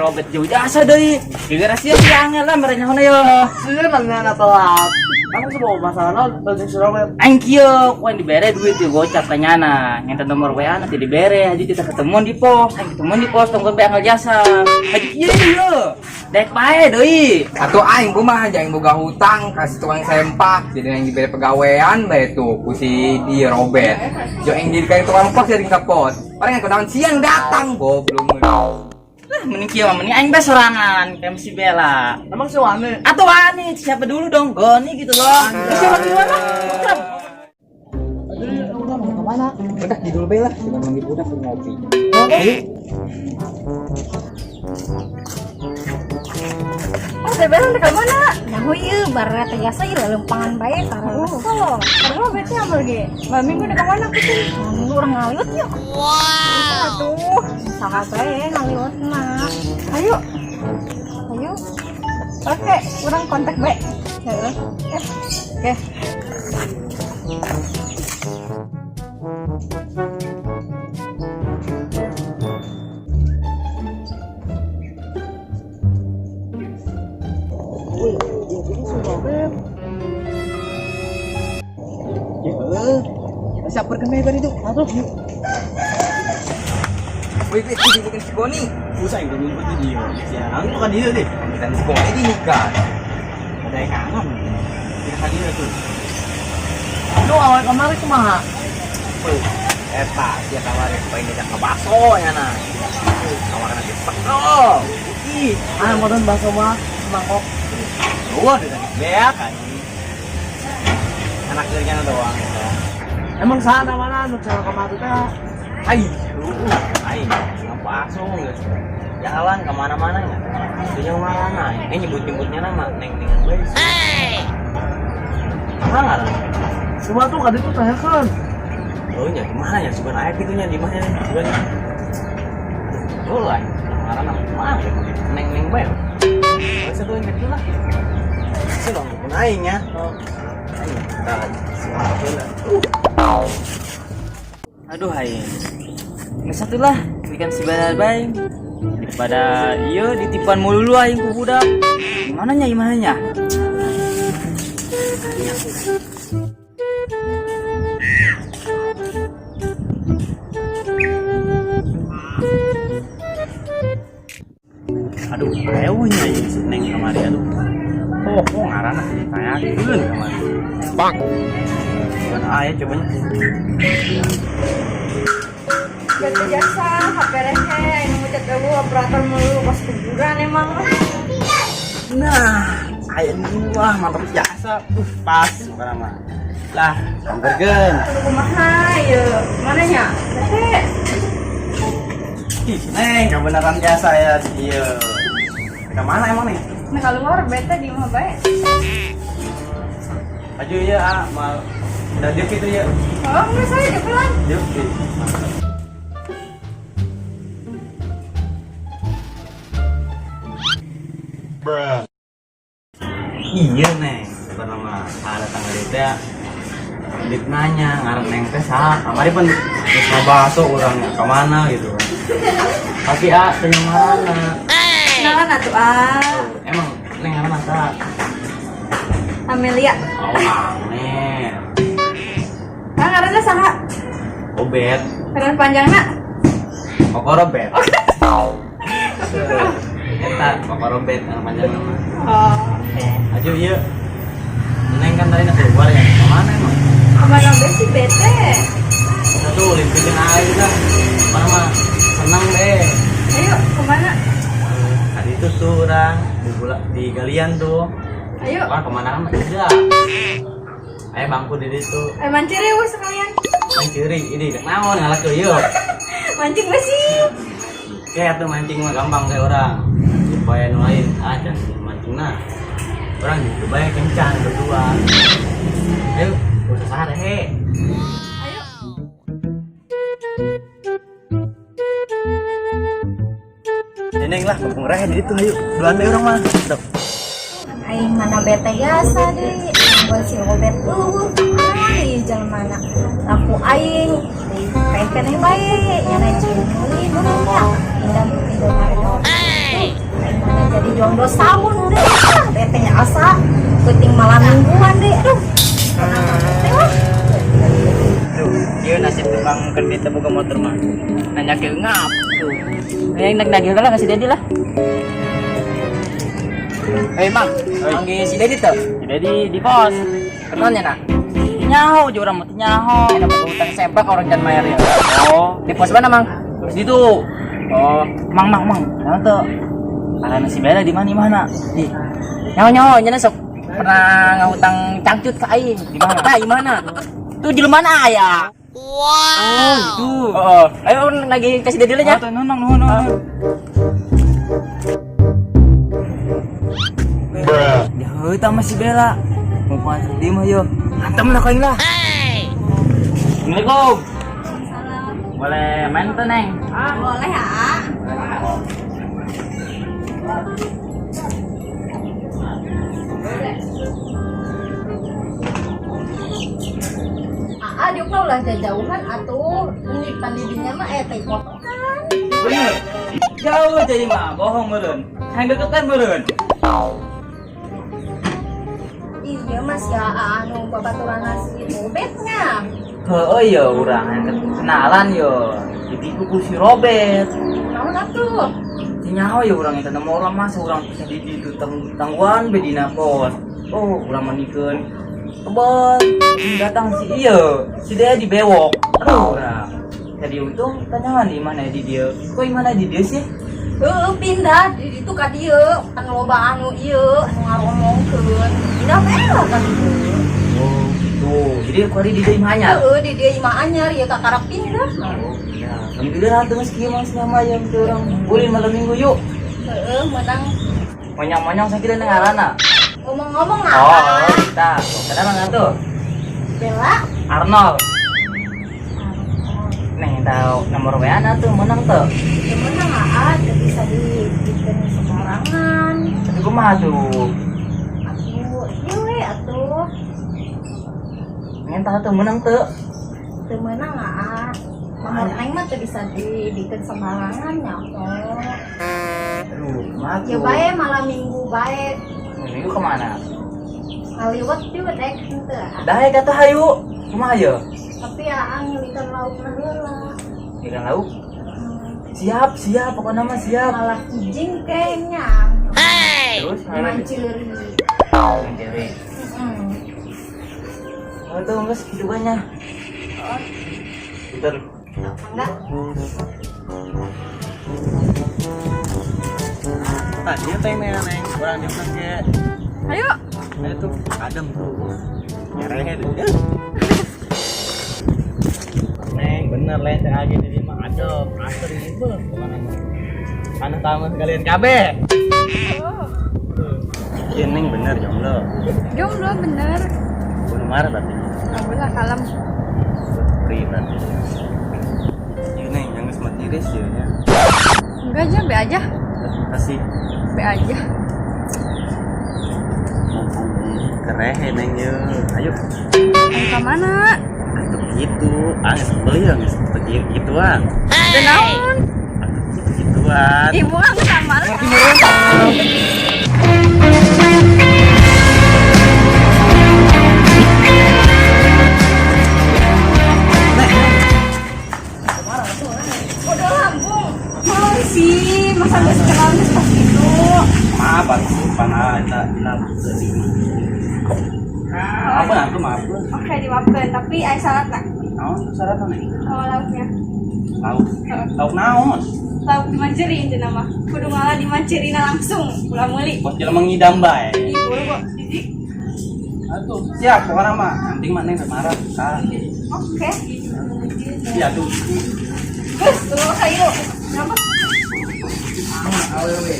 Robert jauh jasa deh. Gara siap yang lah mereka hono yo. Sudah nanya telat. Kamu semua masalah dari si Robert. Aing kieu kuan dibere duit yo gocap kanyana. Nginta nomor WA nanti dibere. Haji kita ketemuan di pos. Aing ketemuan di pos tonggon beangal jasa. Haji kieu yo. Dek pae deui. Satu aing kumaha aja aing boga hutang kasih tukang sempak jadi yang diberi pegawaian bae tuh ku si di Robert. Jo aing diri kayak tukang pos jadi ka pos. Paling aku tahun siang datang goblok. Lah mending kieu mah mending aing bae sorangan kayak si Bella. Emang si Wani? Atau Wani siapa dulu dong Goni gitu loh. Terus siapa duluan lah? Bukan. Aduh, udah mau kemana? Udah di dulu bae lah, kita nunggu udah ke ngopi. Oh, teh belang dekat mana? Nah, ieu barra teh jasa ieu lempangan bae karena solo. Karena bete ambil ge. Ba minggu dekat mana kucing? Minggu urang ngaliwat yuk. Wow. Atuh, saha bae ngaliwat mah. Ayo. Ayo. Oke, urang kontak bae. Heeh. Oke. Siapa perkenal baru itu? Aduh. Wih, bikin si Goni. Usah udah nyumput dia. Sekarang itu kan dia deh. Kita si Goni di nikah. Ada yang kangen. Kita kan dia tuh. Lu awal kemarin kumaha? Eta, dia kawarin supaya ngejak ke baso ya nah. Kawarin aja sekro. Ih, modern bakso mah mangkok. Wah, udah beak kan. Anak kerjanya doang. Emang sana mana nu cara kemarin teh? Ai, apa asong guys? Jalan kemana-mana ya? Punya mana? Ini nyebut-nyebutnya nama neng-nengan gue. Mana? Semua tuh kadang tuh tanyakan. Oh ya gimana ya? Sebenarnya gitunya di mana nih? Sebenarnya. Oh lah, marah nama mana? Neng-neng gue. Masa tuh yang gitu lah. Sih dong, bukan aing ya. Aing, kita Aduh hai. Nggak satu lah, bikin si bayi daripada iya ditipuan mulu lu aing ku budak. Gimana nya? Aduh, rewnya ya si Neng kamari aduh. Oh, ngaranna ditanyakeun kamari. Bang. Bukan aya cobanya. Bete jasa, HP rehe, ini ngucat dulu operator mulu pas kuburan emang. Nah, aya wah mantap jasa. Pas barang mah. Lah, samperkeun. Kudu kumaha ieu? Mana nya? Bete. Ih, Neng, kebenaran jasa ya ieu. Ke mana emang nih? Nah keluar bete di mah bae. Aju ya, mal. Udah dia gitu ya. Oh, enggak saya di pulang. Yuk. Iya Neng, bernama ada tanggal itu ya. Dik nanya ngarang Neng teh saha. Kamari pun geus ngabaso urangnya ka mana gitu. Tapi tanya marana. Kenalan atuh Emang Neng ngaranna saha? Amelia. Oh, Amer. Ngaranna saha? Obet. Keran panjangna? Kokorobet. Eta Kokorobet panjang nama. Oh, oke. Aju ieu. Neng kan tadi nak keluar ya. Kemana emang? Kemana sih bete? Aduh, limpikin aja dah. Mana mah senang deh. Ayo, kemana? Tadi itu tuh orang di galian tuh. Ayo. Wah kemana mah tidak. Ayo bangku di situ. Mancing wes sekalian. Mancing ini naon ngalah ke yuk. Mancing masih. Kayak tuh mancing mah gampang kayak orang. Supaya nu lain aja mancing nah. Orang gitu banyak kencang berdua. Ayo, usah sare he. Ayo. Neneng lah, pengreh di itu ayo. Duluan deh orang mah. Dok. Aing mana bete biasa deh. Buat si Robert tuh. Ay, jangan mana. Aku aing. Kayak kene bae. Nyana cimuli dunia. Indah Indomaret. Jadi jomblo setahun deh. Tetenya asa penting malam mingguan deh. Aduh. Teh lah. Tuh, dia nasib tukang kedit boga motor mah. Nanya ke ngap. Tuh. Yang nagih lah kasih Dedi lah. Mang, panggil si Dedi tuh. Si Dedi di pos. Kenalnya nak? Nyaho aja orang mau nyaho. Ada mau utang sepak orang jangan bayar ya. Oh, di pos mana mang? Di situ. Oh, mang. Mana tuh? Karena si Bella di mana? Di. Nyaho nyana sok pernah ngutang cangcut ke aing. Di mana? Di mana? Tuh di mana ya? Wow. Oh, itu. Oh, ayo lagi kasih Dedi lah ya. Nuhun. Ya, itu sama si Bella. Mau pasang di mah yo. Hantem lah kain lah. Assalamualaikum. Salam. Boleh main tuh Neng? Boleh ya. Diuk lah jauhan atuh. Ini pandidinya mah teh kotokan. Bener. Jauh jadi mah, bohong meureun. Hang deket kan meureun. Iya mas ya anu babaturan nasi Robetnya. Heueuh ya urang kenalan yo. Jadi ku si Robert. Naon atuh? Nyaho ya urang eta nama urang mah urang bisa di ditu tangguan bedina pos. Oh, urang manikeun. Kebon datang si si dia di bewok. Aduh urang. Tadi untung tanyawan di mana di dia. Kok di mana di dia sih? Pindah di itu ka dieu, kan loba anu ieu anu ngaromongkeun. Pindah mah ka dieu. Oh, gitu. Jadi kuari di dia imahnya. Di dieu imah anyar ieu ka karep pindah. Oh, ya. Alhamdulillah tuh meski mas nama yang orang boleh malam minggu yuk. Menang Monyang-monyang sakit dengan arana. ngomong-ngomong Oh, kita. Kenapa nggak tuh? Bella. Arnold. Neng tahu nomor WA na tuh menang tuh. Ya menang ada bisa dibikin sembarangan. Tapi gue mah tuh. Atuh. Neng tahu tuh menang tuh. Teu meunang Mahar aing mah teu bisa dibikin sembarangan nya. Aduh, mah Ya tuh. bae malam minggu bae. Minggu kemana? Ngaliwat juga dek henteu. Dah kata hayu. Kumaha ya? Tapi ngilikan laukna heula. Ikan lauk. Siap, pokoknya mah siap. Malah kijing kayaknya. Terus Mancuri. mencari. Oh tuh enggak segitu banyak. Bentar. Enggak. Tadi apa yang merah Neng? Orang dia pakai. Ayo. Ayo tuh, adem tuh. Nyereh deh. Neng, bener lenteng aja di mah adem. Asri itu kemana? Mana tamu sekalian kabeh. Iya Neng bener jomblo. Jomblo bener. Belum marah tapi. Alhamdulillah kalem. Free berarti. Iya Neng, jangan sempat iris ya. Enggak aja, be aja. Kasih. Be aja. Kerehe Neng yuk. Ayo. Ke mana? Atuh gitu. Nggak sebel ya, nggak sebel gituan. Kenaon? Atuh gituan. Ibu aku sama lah. Udah lambung. Mau sih, masa nggak sekenalnya seperti itu? Maaf, panah kita apa aku maaf. Oke, dimaafkan. Tapi ada syarat nggak? Naon syarat nih? Oh, lauknya. Lauk naon? Lauk dimanceri itu nama. Kudu malah dimanceri langsung. Ulah meuli. Bos jelema ngidam bae. Ih, boleh kok. Jadi, Atuh, siap pokoknya mah. Nanti mah Neng marah. oke. Iya tuh. Gus, tunggu kayu. Kenapa? Awewe.